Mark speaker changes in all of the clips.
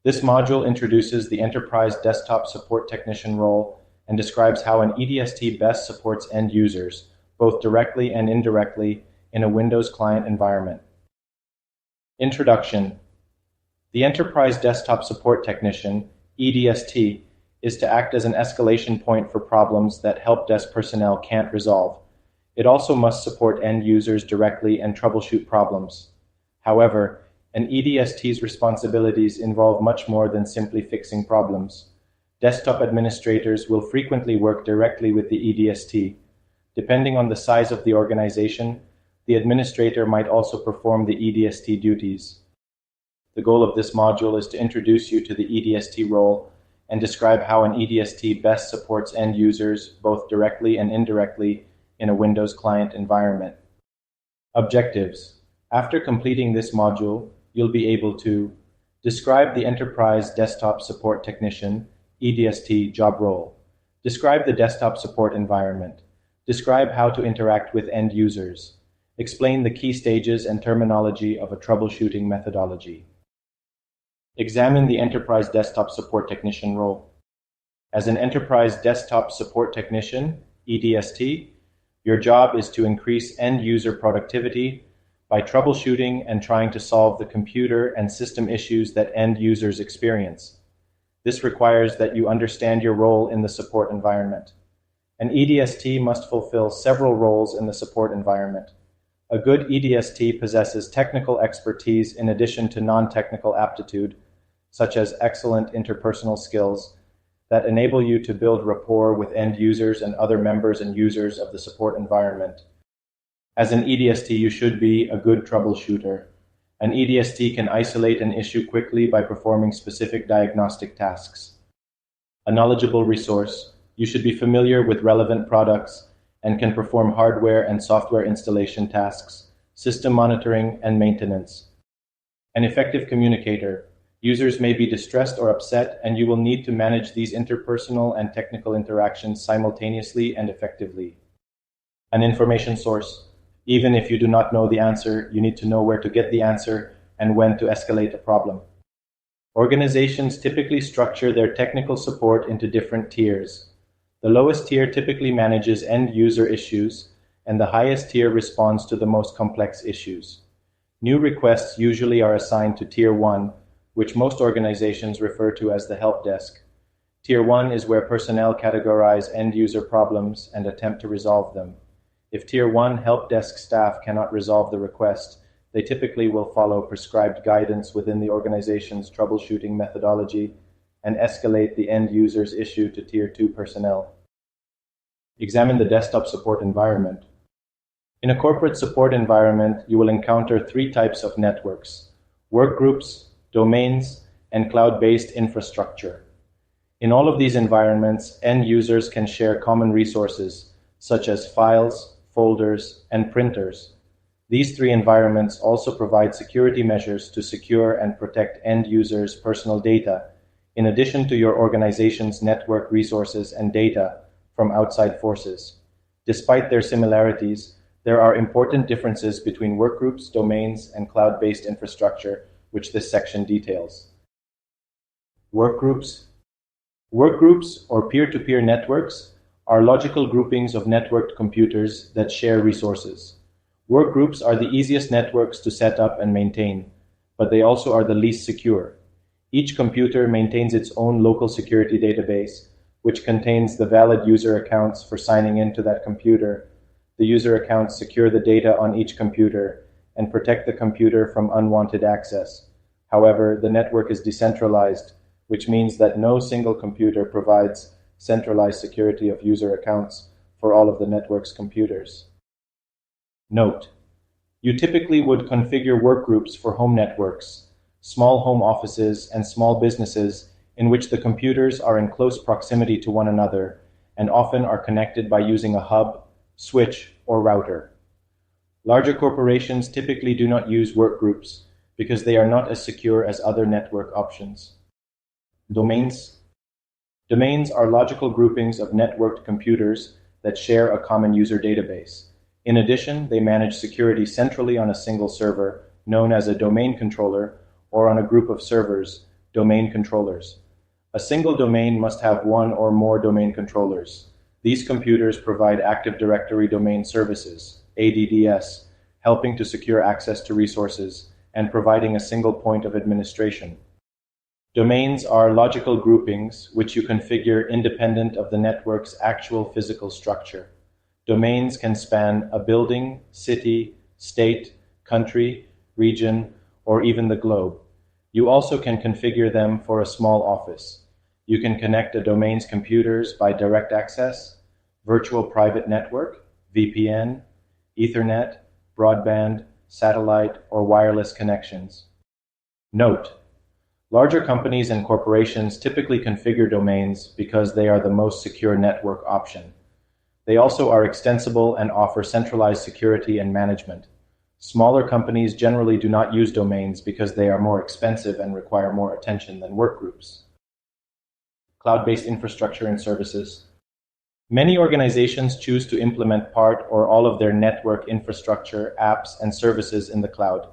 Speaker 1: This module introduces the Enterprise Desktop Support Technician role and describes how an EDST best supports end users, both directly and indirectly, in a Windows client environment. Introduction. The Enterprise Desktop Support Technician, EDST, is to act as an escalation point for problems that help desk personnel can't resolve. It also must support end users directly and troubleshoot problems. However, an EDST's responsibilities involve much more than simply fixing problems. Desktop administrators will frequently work directly with the EDST. Depending on the size of the organization, the administrator might also perform the EDST duties. The goal of this module is to introduce you to the EDST role and describe how an EDST best supports end users both directly and indirectly in a Windows client environment. Objectives. After completing this module, you'll be able to describe the Enterprise Desktop Support Technician, EDST job role. Describe the desktop support environment. Describe how to interact with end users. Explain the key stages and terminology of a troubleshooting methodology. Examine the Enterprise Desktop Support Technician role. As an Enterprise Desktop Support Technician, EDST, your job is to increase end user productivity by troubleshooting and trying to solve the computer and system issues that end users experience. This requires that you understand your role in the support environment. An EDST must fulfill several roles in the support environment. A good EDST possesses technical expertise in addition to non-technical aptitude, such as excellent interpersonal skills that enable you to build rapport with end users and other members and users of the support environment. As an EDST, you should be a good troubleshooter. An EDST can isolate an issue quickly by performing specific diagnostic tasks. A knowledgeable resource, you should be familiar with relevant products and can perform hardware and software installation tasks, system monitoring, and maintenance. An effective communicator, users may be distressed or upset, and you will need to manage these interpersonal and technical interactions simultaneously and effectively. An information source, even if you do not know the answer, you need to know where to get the answer and when to escalate a problem. Organizations typically structure their technical support into different tiers. The lowest tier typically manages end user issues, and the highest tier responds to the most complex issues. New requests usually are assigned to Tier 1, which most organizations refer to as the help desk. Tier 1 is where personnel categorize end user problems and attempt to resolve them. If Tier 1 help desk staff cannot resolve the request, they typically will follow prescribed guidance within the organization's troubleshooting methodology and escalate the end user's issue to Tier 2 personnel. Examine the desktop support environment. In a corporate support environment, you will encounter three types of networks: workgroups, domains, and cloud-based infrastructure. In all of these environments, end users can share common resources, such as files, folders, and printers. These three environments also provide security measures to secure and protect end users' personal data, in addition to your organization's network resources and data from outside forces. Despite their similarities, there are important differences between workgroups, domains, and cloud-based infrastructure, which this section details. Workgroups. Workgroups, or peer-to-peer networks, are logical groupings of networked computers that share resources. Workgroups are the easiest networks to set up and maintain, but they also are the least secure. Each computer maintains its own local security database, which contains the valid user accounts for signing into that computer. The user accounts secure the data on each computer and protect the computer from unwanted access. However, the network is decentralized, which means that no single computer provides centralized security of user accounts for all of the network's computers. Note: you typically would configure workgroups for home networks, small home offices, and small businesses in which the computers are in close proximity to one another and often are connected by using a hub, switch, or router. Larger corporations typically do not use workgroups because they are not as secure as other network options. Domains. Domains are logical groupings of networked computers that share a common user database. In addition, they manage security centrally on a single server, known as a domain controller, or on a group of servers, domain controllers. A single domain must have one or more domain controllers. These computers provide Active Directory Domain Services, ADDS, helping to secure access to resources and providing a single point of administration. Domains are logical groupings which you configure independent of the network's actual physical structure. Domains can span a building, city, state, country, region, or even the globe. You also can configure them for a small office. You can connect a domain's computers by direct access, virtual private network, VPN, Ethernet, broadband, satellite, or wireless connections. Note: larger companies and corporations typically configure domains because they are the most secure network option. They also are extensible and offer centralized security and management. Smaller companies generally do not use domains because they are more expensive and require more attention than workgroups. Cloud-based infrastructure and services. Many organizations choose to implement part or all of their network infrastructure, apps, and services in the cloud.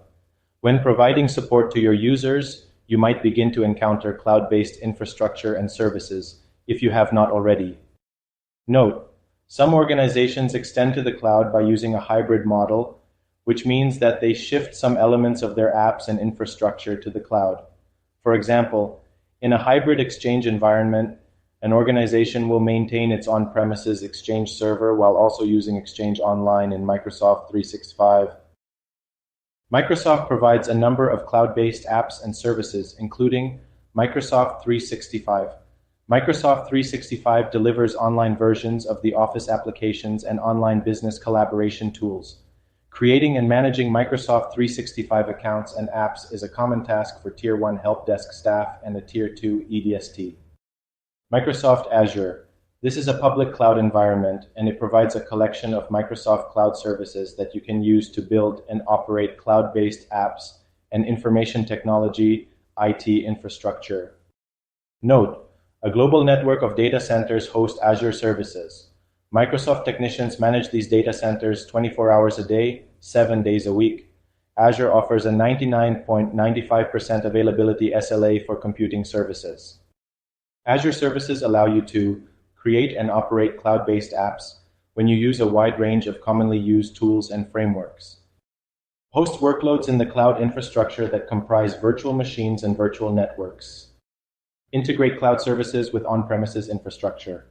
Speaker 1: When providing support to your users, you might begin to encounter cloud-based infrastructure and services if you have not already. Note: some organizations extend to the cloud by using a hybrid model, which means that they shift some elements of their apps and infrastructure to the cloud. For example, in a hybrid Exchange environment, an organization will maintain its on-premises Exchange server while also using Exchange Online in Microsoft 365. Microsoft provides a number of cloud-based apps and services, including Microsoft 365. Microsoft 365 delivers online versions of the Office applications and online business collaboration tools. Creating and managing Microsoft 365 accounts and apps is a common task for Tier 1 help desk staff and a Tier 2 EDST. Microsoft Azure. This is a public cloud environment, and it provides a collection of Microsoft cloud services that you can use to build and operate cloud-based apps and information technology IT infrastructure. Note: a global network of data centers host Azure services. Microsoft technicians manage these data centers 24 hours a day, 7 days a week. Azure offers a 99.95% availability SLA for computing services. Azure services allow you to create and operate cloud-based apps when you use a wide range of commonly used tools and frameworks. Host workloads in the cloud infrastructure that comprise virtual machines and virtual networks. Integrate cloud services with on-premises infrastructure.